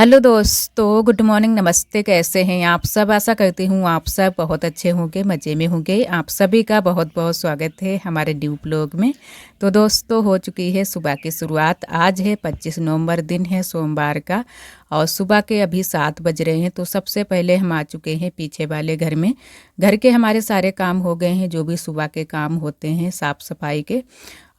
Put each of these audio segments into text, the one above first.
Hello दोस्तों, good morning, नमस्ते। कैसे हैं आप सब? आशा करती हूँ आप सब बहुत अच्छे होंगे, मज़े में होंगे। आप सभी का बहुत बहुत स्वागत है हमारे न्यू ब्लॉग में। तो दोस्तों, हो चुकी है सुबह की शुरुआत। आज है 25 नवंबर, दिन है सोमवार का, और सुबह के अभी 7 बज रहे हैं। तो सबसे पहले हम आ चुके हैं पीछे वाले घर में। घर के हमारे सारे काम हो गए हैं, जो भी सुबह के काम होते हैं साफ़ सफाई के।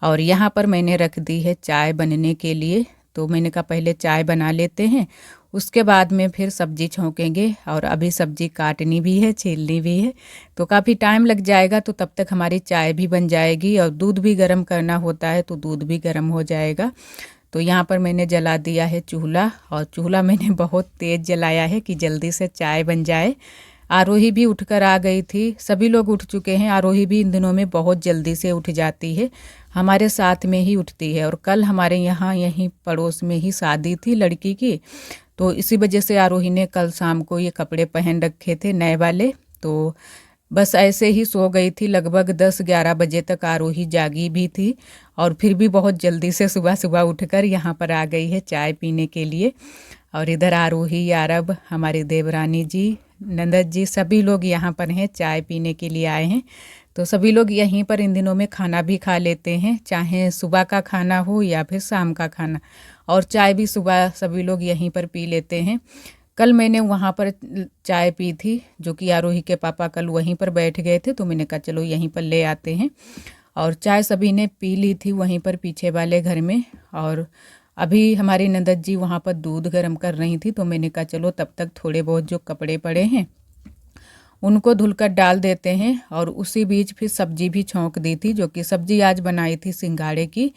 और यहाँ पर मैंने रख दी है चाय बनने के लिए। तो मैंने कहा पहले चाय बना लेते हैं, उसके बाद में फिर सब्जी छौंकेंगे। और अभी सब्जी काटनी भी है, छीलनी भी है, तो काफ़ी टाइम लग जाएगा। तो तब तक हमारी चाय भी बन जाएगी, और दूध भी गर्म करना होता है तो दूध भी गर्म हो जाएगा। तो यहाँ पर मैंने जला दिया है चूल्हा, और चूल्हा मैंने बहुत तेज़ जलाया है कि जल्दी से चाय बन जाए। आरोही भी उठकर आ गई थी, सभी लोग उठ चुके हैं। आरोही भी इन दिनों में बहुत जल्दी से उठ जाती है, हमारे साथ में ही उठती है। और कल हमारे यहाँ यहीं पड़ोस में ही शादी थी लड़की की, तो इसी वजह से आरोही ने कल शाम को ये कपड़े पहन रखे थे नए वाले। तो बस ऐसे ही सो गई थी। लगभग 10-11 बजे तक आरोही जागी भी थी, और फिर भी बहुत जल्दी से सुबह सुबह उठकर यहाँ पर आ गई है चाय पीने के लिए। और इधर आरोही, आरब, हमारी देवरानी जी, नंदत जी, सभी लोग यहाँ पर हैं, चाय पीने के लिए आए हैं। तो सभी लोग यहीं पर इन दिनों में खाना भी खा लेते हैं, चाहे सुबह का खाना हो या फिर शाम का खाना। और चाय भी सुबह सभी लोग यहीं पर पी लेते हैं। कल मैंने वहाँ पर चाय पी थी, जो कि आरोही के पापा कल वहीं पर बैठ गए थे, तो मैंने कहा चलो यहीं पर ले आते हैं। और चाय सभी ने पी ली थी वहीं पर पीछे वाले घर में। और अभी हमारी नंदत जी वहाँ पर दूध गर्म कर रही थी, तो मैंने कहा चलो तब तक थोड़े बहुत जो कपड़े पड़े हैं उनको धुलकर डाल देते हैं। और उसी बीच फिर सब्जी भी छौंक दी थी, जो कि सब्जी आज बनाई थी सिंघाड़े की।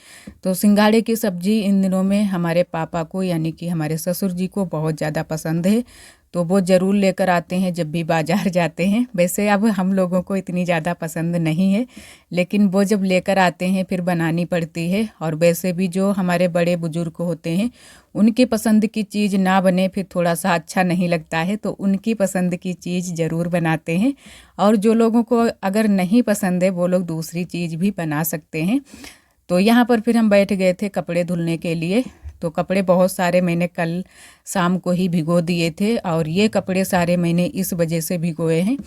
तो सिंघाड़े की सब्जी इन दिनों में हमारे पापा को, यानी कि हमारे ससुर जी को बहुत ज़्यादा पसंद है, तो वो ज़रूर लेकर आते हैं जब भी बाज़ार जाते हैं। वैसे अब हम लोगों को इतनी ज़्यादा पसंद नहीं है, लेकिन वो जब लेकर आते हैं फिर बनानी पड़ती है। और वैसे भी जो हमारे बड़े बुजुर्ग होते हैं, उनकी पसंद की चीज़ ना बने फिर थोड़ा सा अच्छा नहीं लगता है, तो उनकी पसंद की चीज़ ज़रूर बनाते हैं। और जो लोगों को अगर नहीं पसंद है वो लोग दूसरी चीज़ भी बना सकते हैं। तो यहाँ पर फिर हम बैठ गए थे कपड़े धुलने के लिए। तो कपड़े बहुत सारे मैंने कल शाम को ही भिगो दिए थे, और ये कपड़े सारे मैंने इस वजह से भिगोए हैं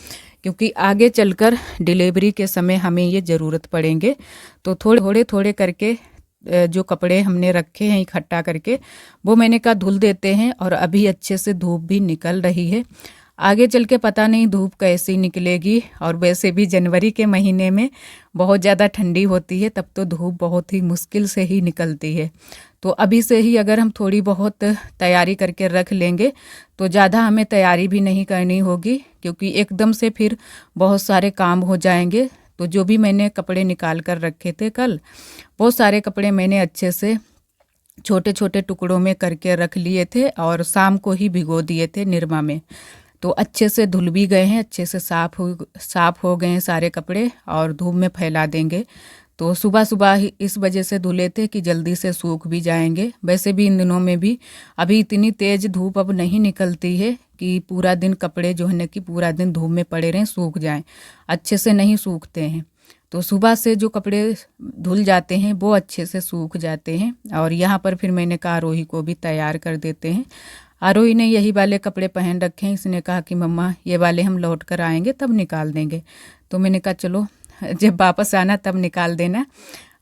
क्योंकि आगे चलकर डिलीवरी के समय हमें ये ज़रूरत पड़ेंगे। तो थोड़े थोड़े करके जो कपड़े हमने रखे हैं इकट्ठा करके, वो मैंने कहा धुल देते हैं। और अभी अच्छे से धूप भी निकल रही है, आगे चल के पता नहीं धूप कैसी निकलेगी। और वैसे भी जनवरी के महीने में बहुत ज़्यादा ठंडी होती है, तब तो धूप बहुत ही मुश्किल से ही निकलती है। तो अभी से ही अगर हम थोड़ी बहुत तैयारी करके रख लेंगे तो ज़्यादा हमें तैयारी भी नहीं करनी होगी, क्योंकि एकदम से फिर बहुत सारे काम हो जाएंगे। तो जो भी मैंने कपड़े निकाल कर रखे थे कल, बहुत सारे कपड़े मैंने अच्छे से छोटे छोटे टुकड़ों में करके रख लिए थे, और शाम को ही भिगो दिए थे निरमा में। तो अच्छे से धुल भी गए हैं, अच्छे से साफ़ हो गए हैं सारे कपड़े, और धूप में फैला देंगे। तो सुबह सुबह ही इस वजह से धुले थे कि जल्दी से सूख भी जाएंगे। वैसे भी इन दिनों में भी अभी इतनी तेज़ धूप अब नहीं निकलती है कि पूरा दिन कपड़े जो है ना कि पूरा दिन धूप में पड़े रहें, सूख जाएं, अच्छे से नहीं सूखते हैं। तो सुबह से जो कपड़े धुल जाते हैं वो अच्छे से सूख जाते हैं। और यहाँ पर फिर मैंने कहा आरोही को भी तैयार कर देते हैं। आरोही ने यही वाले कपड़े पहन रखे हैं, इसने कहा कि मम्मा ये वाले हम लौट कर आएंगे तब निकाल देंगे। तो मैंने कहा चलो जब वापस आना तब निकाल देना।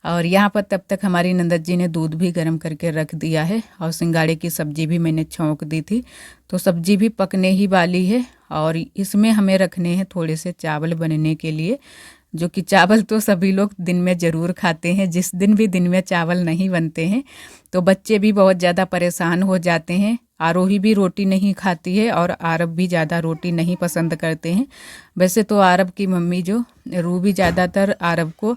और यहाँ पर तब तक हमारी नंदत जी ने दूध भी गर्म करके रख दिया है, और सिंघाड़े की सब्ज़ी भी मैंने छौंक दी थी। तो सब्ज़ी भी पकने ही वाली है, और इसमें हमें रखने हैं थोड़े से चावल बनने के लिए, जो कि चावल तो सभी लोग दिन में ज़रूर खाते हैं। जिस दिन भी दिन में चावल नहीं बनते हैं तो बच्चे भी बहुत ज़्यादा परेशान हो जाते हैं। आरोही भी रोटी नहीं खाती है, और आरब भी ज़्यादा रोटी नहीं पसंद करते हैं। वैसे तो आरब की मम्मी जो रूबी ज़्यादातर आरब को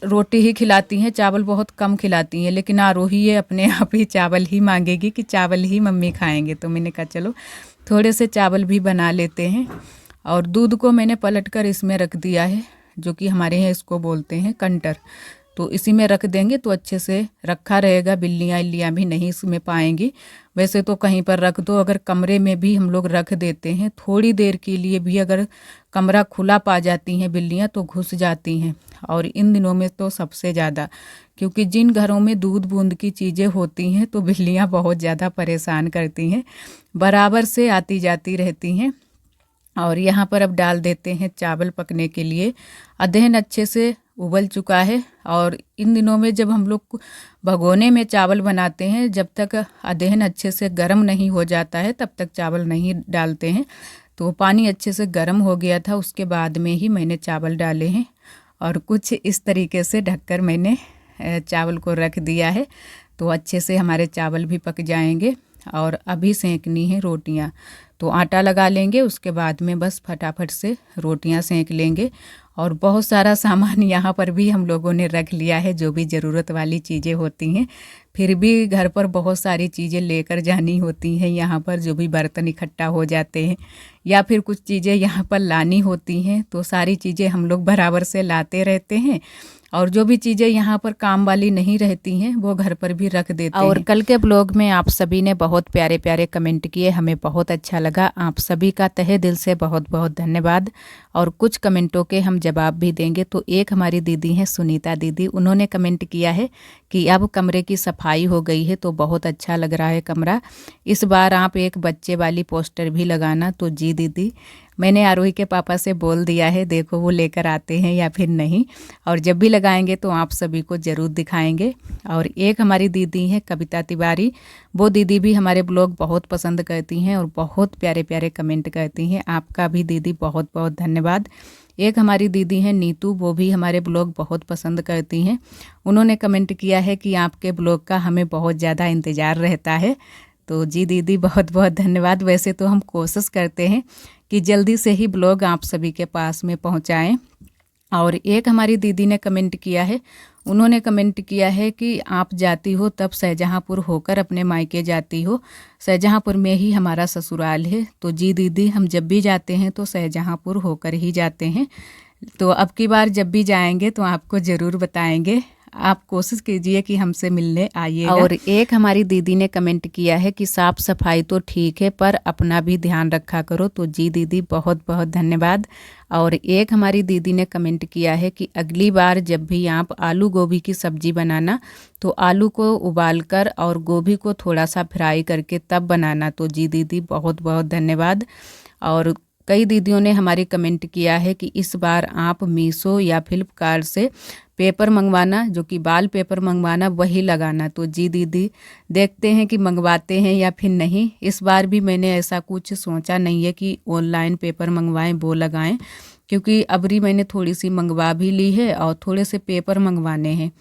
रोटी ही खिलाती हैं, चावल बहुत कम खिलाती हैं। लेकिन आरोही ये अपने आप ही चावल ही मांगेगी कि चावल ही मम्मी खाएंगे। तो मैंने कहा चलो थोड़े से चावल भी बना लेते हैं। और दूध को मैंने पलट कर इसमें रख दिया है, जो कि हमारे यहाँ इसको बोलते हैं कंटर। तो इसी में रख देंगे तो अच्छे से रखा रहेगा, बिल्लियाँ इल्लियाँ भी नहीं इसमें पाएंगी। वैसे तो कहीं पर रख दो, अगर कमरे में भी हम लोग रख देते हैं थोड़ी देर के लिए भी, अगर कमरा खुला पा जाती हैं बिल्लियाँ तो घुस जाती हैं। और इन दिनों में तो सबसे ज़्यादा, क्योंकि जिन घरों में दूध बूंद की चीज़ें होती हैं तो बिल्लियाँ बहुत ज़्यादा परेशान करती हैं, बराबर से आती जाती रहती हैं। और यहाँ पर अब डाल देते हैं चावल पकने के लिए। अदहन अच्छे से उबल चुका है, और इन दिनों में जब हम लोग भगोने में चावल बनाते हैं, जब तक अदहन अच्छे से गर्म नहीं हो जाता है तब तक चावल नहीं डालते हैं। तो पानी अच्छे से गर्म हो गया था, उसके बाद में ही मैंने चावल डाले हैं, और कुछ इस तरीके से ढककर मैंने चावल को रख दिया है। तो अच्छे से हमारे चावल भी पक जाएंगे। और अभी सेंकनी है रोटियां, तो आटा लगा लेंगे, उसके बाद में बस फटाफट से रोटियां सेंक लेंगे। और बहुत सारा सामान यहाँ पर भी हम लोगों ने रख लिया है, जो भी ज़रूरत वाली चीज़ें होती हैं। फिर भी घर पर बहुत सारी चीज़ें लेकर जानी होती हैं यहाँ पर, जो भी बर्तन इकट्ठा हो जाते हैं या फिर कुछ चीज़ें यहाँ पर लानी होती हैं, तो सारी चीज़ें हम लोग बराबर से लाते रहते हैं। और जो भी चीज़ें यहाँ पर काम वाली नहीं रहती हैं वो घर पर भी रख देते हैं। और कल के ब्लॉग में आप सभी ने बहुत प्यारे प्यारे कमेंट किए, हमें बहुत अच्छा लगा। आप सभी का तहे दिल से बहुत बहुत धन्यवाद। और कुछ कमेंटों के हम जवाब भी देंगे। तो एक हमारी दीदी हैं सुनीता दीदी, उन्होंने कमेंट किया है कि अब कमरे की सफाई हो गई है तो बहुत अच्छा लग रहा है कमरा, इस बार आप एक बच्चे वाली पोस्टर भी लगाना। तो जी दीदी, मैंने आरोही के पापा से बोल दिया है, देखो वो लेकर आते हैं या फिर नहीं, और जब भी लगाएंगे तो आप सभी को ज़रूर दिखाएंगे। और एक हमारी दीदी है कविता तिवारी, वो दीदी भी हमारे ब्लॉग बहुत पसंद करती हैं और बहुत प्यारे प्यारे कमेंट करती हैं। आपका भी दीदी बहुत बहुत धन्यवाद। एक हमारी दीदी हैं नीतू, वो भी हमारे ब्लॉग बहुत पसंद करती हैं। उन्होंने कमेंट किया है कि आपके ब्लॉग का हमें बहुत ज़्यादा इंतज़ार रहता है। तो जी दीदी बहुत बहुत धन्यवाद। वैसे तो हम कोशिश करते हैं कि जल्दी से ही ब्लॉग आप सभी के पास में पहुंचाएं। और एक हमारी दीदी ने कमेंट किया है, उन्होंने कमेंट किया है कि आप जाती हो तब शाहजहाँपुर होकर अपने मायके जाती हो, शाहजहाँपुर में ही हमारा ससुराल है। तो जी दीदी, हम जब भी जाते हैं तो शाहजहाँपुर होकर ही जाते हैं। तो अब की बार जब भी जाएंगे तो आपको ज़रूर बताएंगे। आप कोशिश कीजिए कि हमसे मिलने आइएगा। और एक हमारी दीदी ने कमेंट किया है कि साफ़ सफाई तो ठीक है पर अपना भी ध्यान रखा करो। तो जी दीदी बहुत बहुत धन्यवाद। और एक हमारी दीदी ने कमेंट किया है कि अगली बार जब भी आप आलू गोभी की सब्ज़ी बनाना तो आलू को उबालकर और गोभी को थोड़ा सा फ्राई करके तब बनाना। तो जी दीदी बहुत बहुत धन्यवाद। और कई दीदियों ने हमारी कमेंट किया है कि इस बार आप मीशो या फ्लिपकार्ट से पेपर मंगवाना, जो कि बाल पेपर मंगवाना, वही लगाना। तो जी दीदी, देखते हैं कि मंगवाते हैं या फिर नहीं। इस बार भी मैंने ऐसा कुछ सोचा नहीं है कि ऑनलाइन पेपर मंगवाएं वो लगाएं, क्योंकि अबरी मैंने थोड़ी सी मंगवा भी ली है और थोड़े से पेपर मंगवाने हैं।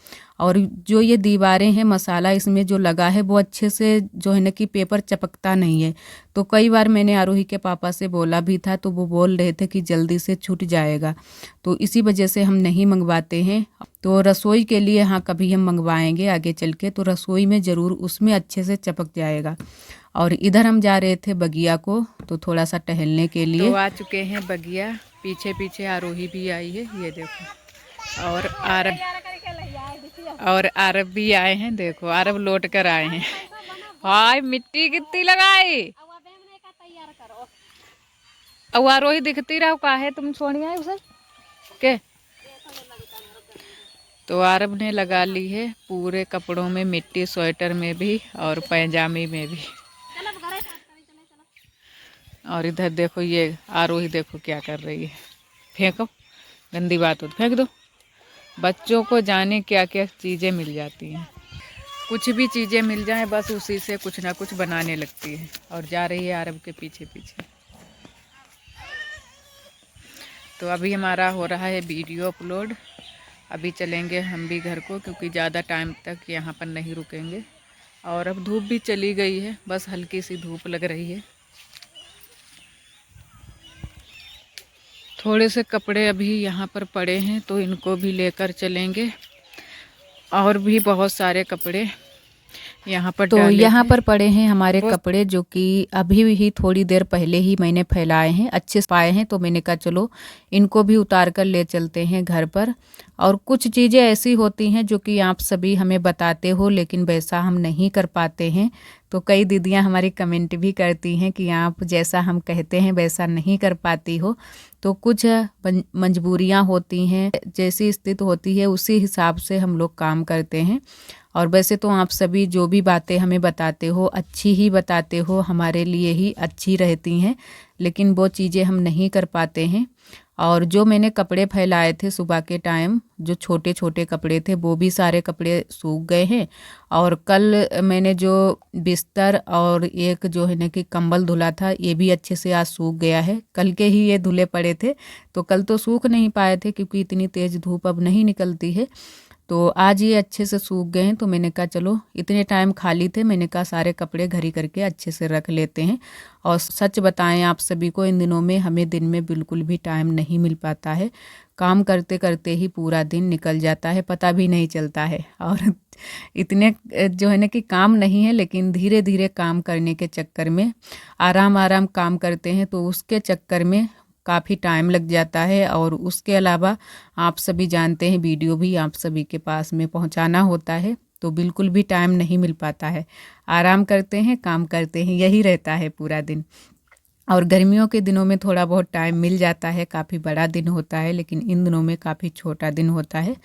और जो ये दीवारें हैं, मसाला इसमें जो लगा है वो अच्छे से जो है ना कि पेपर चिपकता नहीं है। तो कई बार मैंने आरोही के पापा से बोला भी था तो वो बोल रहे थे कि जल्दी से छूट जाएगा, तो इसी वजह से हम नहीं मंगवाते हैं। तो रसोई के लिए हाँ कभी हम मंगवाएंगे आगे चल के, तो रसोई में ज़रूर उसमें अच्छे से चिपक जाएगा। और इधर हम जा रहे थे बगिया को, तो थोड़ा सा टहलने के लिए। तो आ चुके हैं बगिया, पीछे पीछे आरोही भी आई है, ये देखो। और आरब भी आए हैं, देखो आरब लौट कर आए हैं। हाय मिट्टी कितनी लगाई, अब आरोही दिखती रहो काहे तुम सोनिया उसे के। तो आरब ने लगा ली है पूरे कपड़ों में मिट्टी, स्वेटर में भी और पैजामे में भी। और इधर देखो ये आरोही देखो क्या कर रही है, फेंको, गंदी बात हो फेंक दो। बच्चों को जाने क्या क्या चीज़ें मिल जाती हैं, कुछ भी चीज़ें मिल जाएं बस उसी से कुछ ना कुछ बनाने लगती है। और जा रही है आरब के पीछे पीछे। तो अभी हमारा हो रहा है वीडियो अपलोड, अभी चलेंगे हम भी घर को, क्योंकि ज़्यादा टाइम तक यहाँ पर नहीं रुकेंगे। और अब धूप भी चली गई है, बस हल्की सी धूप लग रही है। थोड़े से कपड़े अभी यहाँ पर पड़े हैं तो इनको भी लेकर चलेंगे। और भी बहुत सारे कपड़े यहाँ पर तो डाले यहाँ थे। पर पड़े हैं हमारे कपड़े, जो कि अभी ही थोड़ी देर पहले ही मैंने फैलाए हैं, अच्छे से पाए हैं। तो मैंने कहा चलो इनको भी उतार कर ले चलते हैं घर पर। और कुछ चीज़ें ऐसी होती हैं जो कि आप सभी हमें बताते हो, लेकिन वैसा हम नहीं कर पाते हैं। तो कई दीदियाँ हमारी कमेंट भी करती हैं कि आप जैसा हम कहते हैं वैसा नहीं कर पाती हो। तो कुछ मजबूरियाँ होती हैं, जैसी स्थिति होती है उसी हिसाब से हम लोग काम करते हैं। और वैसे तो आप सभी जो भी बातें हमें बताते हो अच्छी ही बताते हो, हमारे लिए ही अच्छी रहती हैं, लेकिन वो चीज़ें हम नहीं कर पाते हैं। और जो मैंने कपड़े फैलाए थे सुबह के टाइम, जो छोटे छोटे कपड़े थे, वो भी सारे कपड़े सूख गए हैं। और कल मैंने जो बिस्तर और एक जो है ना कि कंबल धुला था, ये भी अच्छे से आज सूख गया है। कल के ही ये धुले पड़े थे, तो कल तो सूख नहीं पाए थे क्योंकि इतनी तेज़ धूप अब नहीं निकलती है। तो आज ये अच्छे से सूख गए हैं। तो मैंने कहा चलो इतने टाइम खाली थे, मैंने कहा सारे कपड़े घर ही करके अच्छे से रख लेते हैं। और सच बताएं आप सभी को, इन दिनों में हमें दिन में बिल्कुल भी टाइम नहीं मिल पाता है। काम करते करते ही पूरा दिन निकल जाता है, पता भी नहीं चलता है। और इतने जो है ना कि काम नहीं है, लेकिन धीरे धीरे काम करने के चक्कर में आराम आराम काम करते हैं, तो उसके चक्कर में काफ़ी टाइम लग जाता है। और उसके अलावा आप सभी जानते हैं वीडियो भी आप सभी के पास में पहुंचाना होता है, तो बिल्कुल भी टाइम नहीं मिल पाता है। आराम करते हैं, काम करते हैं, यही रहता है पूरा दिन। और गर्मियों के दिनों में थोड़ा बहुत टाइम मिल जाता है, काफ़ी बड़ा दिन होता है, लेकिन इन दिनों में काफ़ी छोटा दिन होता है।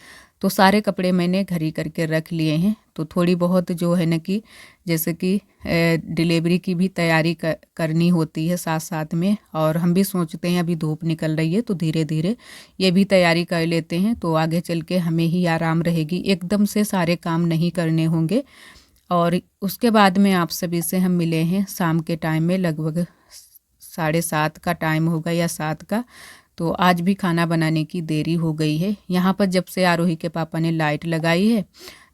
तो सारे कपड़े मैंने घर ही करके रख लिए हैं। तो थोड़ी बहुत जो है ना कि जैसे कि डिलीवरी की भी तैयारी करनी होती है साथ साथ में। और हम भी सोचते हैं अभी धूप निकल रही है तो धीरे धीरे ये भी तैयारी कर लेते हैं, तो आगे चल के हमें ही आराम रहेगी, एकदम से सारे काम नहीं करने होंगे। और उसके बाद में आप सभी से हम मिले हैं शाम के टाइम में, लगभग 7:30 का टाइम होगा या 7 का। तो आज भी खाना बनाने की देरी हो गई है। यहाँ पर जब से आरोही के पापा ने लाइट लगाई है,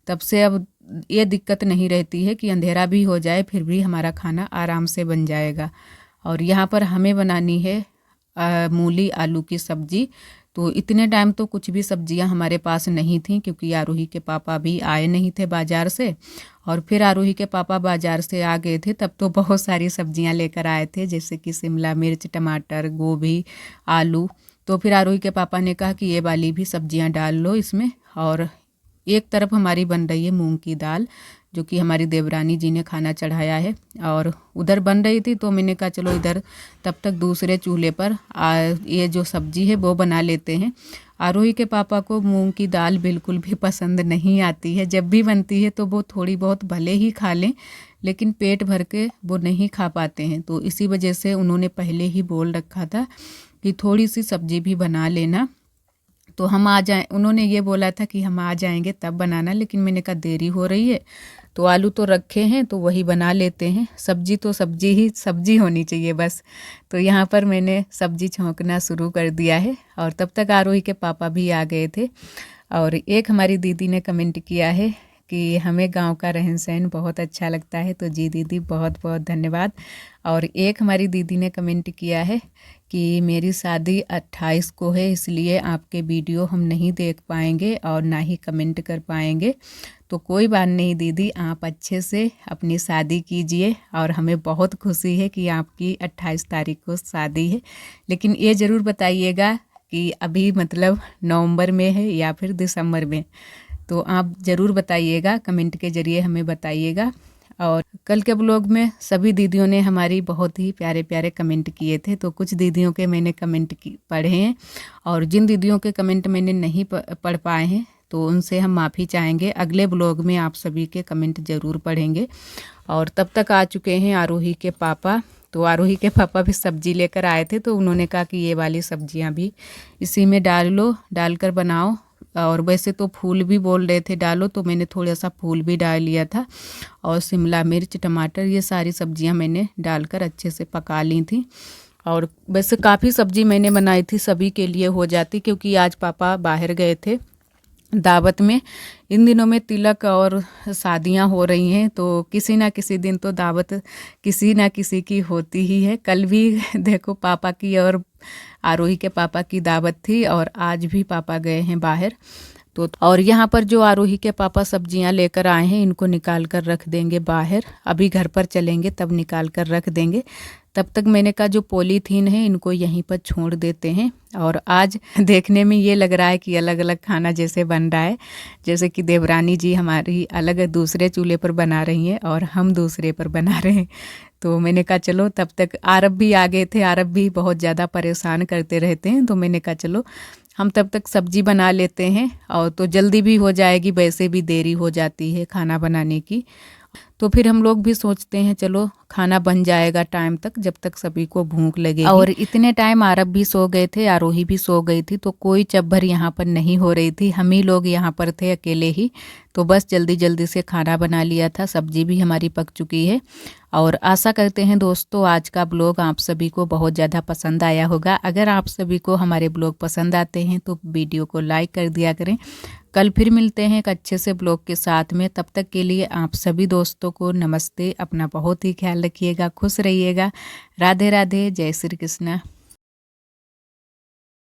तब से अब ये दिक्कत नहीं रहती है कि अंधेरा भी हो जाए फिर भी हमारा खाना आराम से बन जाएगा। और यहाँ पर हमें बनानी है मूली आलू की सब्ज़ी। तो इतने टाइम तो कुछ भी सब्जियां हमारे पास नहीं थी, क्योंकि आरोही के पापा भी आए नहीं थे बाज़ार से। और फिर आरोही के पापा बाज़ार से आ गए थे तब तो बहुत सारी सब्जियां लेकर आए थे, जैसे कि शिमला मिर्च, टमाटर, गोभी, आलू। तो फिर आरोही के पापा ने कहा कि ये वाली भी सब्जियां डाल लो इसमें। और एक तरफ हमारी बन रही है मूंग की दाल, जो कि हमारी देवरानी जी ने खाना चढ़ाया है, और उधर बन रही थी। तो मैंने कहा चलो इधर तब तक दूसरे चूल्हे पर ये जो सब्जी है वो बना लेते हैं। आरोही के पापा को मूंग की दाल बिल्कुल भी पसंद नहीं आती है। जब भी बनती है तो वो थोड़ी बहुत भले ही खा लें, लेकिन पेट भर के वो नहीं खा पाते हैं। तो इसी वजह से उन्होंने पहले ही बोल रखा था कि थोड़ी सी सब्जी भी बना लेना। तो हम आ जाए, उन्होंने ये बोला था कि हम आ जाएंगे तब बनाना, लेकिन मैंने कहा देरी हो रही है तो आलू तो रखे हैं तो वही बना लेते हैं। सब्जी तो सब्जी ही सब्जी होनी चाहिए बस। तो यहाँ पर मैंने सब्जी छौंकना शुरू कर दिया है, और तब तक आरोही के पापा भी आ गए थे। और एक हमारी दीदी ने कमेंट किया है कि हमें गांव का रहन सहन बहुत अच्छा लगता है। तो जी दीदी, बहुत बहुत धन्यवाद। और एक हमारी दीदी ने कमेंट किया है कि मेरी शादी 28 को है, इसलिए आपके वीडियो हम नहीं देख पाएंगे और ना ही कमेंट कर पाएंगे। तो कोई बात नहीं दीदी, आप अच्छे से अपनी शादी कीजिए। और हमें बहुत खुशी है कि आपकी 28 तारीख को शादी है। लेकिन ये ज़रूर बताइएगा कि अभी मतलब नवंबर में है या फिर दिसंबर में, तो आप ज़रूर बताइएगा, कमेंट के ज़रिए हमें बताइएगा। और कल के ब्लॉग में सभी दीदियों ने हमारी बहुत ही प्यारे प्यारे कमेंट किए थे, तो कुछ दीदियों के मैंने कमेंट पढ़े हैं, और जिन दीदियों के कमेंट मैंने नहीं पढ़ पाए हैं तो उनसे हम माफ़ी चाहेंगे। अगले ब्लॉग में आप सभी के कमेंट ज़रूर पढ़ेंगे। और तब तक आ चुके हैं आरोही के पापा। तो आरोही के पापा भी सब्जी लेकर आए थे, तो उन्होंने कहा कि ये वाली सब्जियां भी इसी में डाल लो, डालकर बनाओ। और वैसे तो फूल भी बोल रहे थे डालो, तो मैंने थोड़ा सा फूल भी डाल लिया था। और शिमला मिर्च, टमाटर, ये सारी सब्जियां मैंने डालकर अच्छे से पका ली थी। और वैसे काफ़ी सब्जी मैंने बनाई थी, सभी के लिए हो जाती, क्योंकि आज पापा बाहर गए थे दावत में। इन दिनों में तिलक और शादियां हो रही हैं, तो किसी ना किसी दिन तो दावत किसी ना किसी की होती ही है। कल भी देखो पापा की और आरोही के पापा की दावत थी, और आज भी पापा गए हैं बाहर। तो और यहाँ पर जो आरोही के पापा सब्जियां लेकर आए हैं इनको निकाल कर रख देंगे बाहर। अभी घर पर चलेंगे तब निकाल कर रख देंगे। तब तक मैंने कहा जो पॉलीथीन है इनको यहीं पर छोड़ देते हैं। और आज देखने में ये लग रहा है कि अलग अलग खाना जैसे बन रहा है, जैसे कि देवरानी जी हमारी अलग दूसरे चूल्हे पर बना रही हैं और हम दूसरे पर बना रहे हैं। तो मैंने कहा चलो, तब तक आरब भी आ गए थे। आरब भी बहुत ज़्यादा परेशान करते रहते हैं, तो मैंने कहा चलो हम तब तक सब्जी बना लेते हैं और तो जल्दी भी हो जाएगी, वैसे भी देरी हो जाती है खाना बनाने की। तो फिर हम लोग भी सोचते हैं चलो खाना बन जाएगा टाइम तक, जब तक सभी को भूख लगेगी। और इतने टाइम आरब भी सो गए थे, आरोही भी सो गई थी, तो कोई चब्बर यहाँ पर नहीं हो रही थी। हम ही लोग यहाँ पर थे अकेले ही। तो बस जल्दी जल्दी से खाना बना लिया था। सब्जी भी हमारी पक चुकी है। और आशा करते हैं दोस्तों आज का ब्लॉग आप सभी को बहुत ज़्यादा पसंद आया होगा। अगर आप सभी को हमारे ब्लॉग पसंद आते हैं तो वीडियो को लाइक कर दिया करें। कल फिर मिलते हैं एक अच्छे से ब्लॉग के साथ में। तब तक के लिए आप सभी दोस्तों को नमस्ते। अपना बहुत ही ख्याल रखिएगा, खुश रहिएगा। राधे राधे, जय श्री कृष्णा।